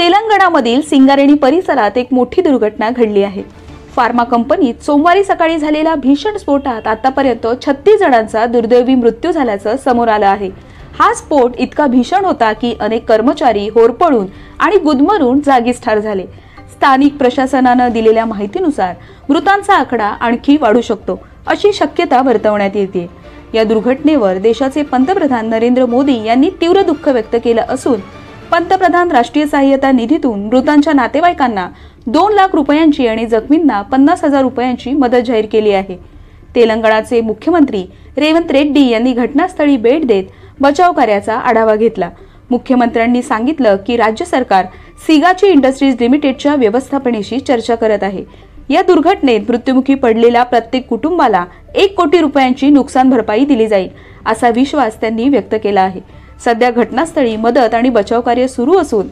तेलंगणामधील सिंगारेणी परिसरात एक मोठी दुर्घटना घडली आहे। फार्मा कंपनीत सोमवारी सकाळी झालेल्या भीषण स्फोटात आतापर्यंत 36 जणांचा दुर्दैवी मृत्यू झाल्याचं समोर आलं आहे। हा स्फोट इतका भीषण होता की अनेक कर्मचारी होरपळून आणि गुदमरून जागीच ठार झाले। स्थानिक प्रशासनाने दिलेल्या माहितीनुसार मृतांचा आकडा आणखी वाढू शकतो अशी शक्यता वर्तवण्यात येते। या दुर्घटनेवर देशाचे पंतप्रधान नरेंद्र मोदी यांनी तीव्र दुःख व्यक्त केलं असून पंतप्रधान राष्ट्रीय सहाय्यता निधीतून मृतांच्या नातेवाईकांना 2 लाख रुपयांची आणि जखमींना 50,000 रुपयांची मदत जाहीर केली आहे। तेलंगणाचे मुख्यमंत्री रेवंत रेड्डी यांनी घटनास्थळी भेट देत बचाव कार्याचा आढावा घेतला। मुख्यमंत्र्यांनी सांगितलं की राज्य सरकार सिगाची इंडस्ट्रीज लिमिटेडच्या व्यवस्थापनेशी चर्चा करत आहे। या दुर्घटनेत मृत्युमुखी पडलेल्या प्रत्येक कुटुंबाला 1 कोटी रुपयांची नुकसान भरपाई दिली जाईल असा विश्वास त्यांनी व्यक्त केला आहे। सध्या घटनास्थळी मदत आणि बचाव कार्य सुरू असून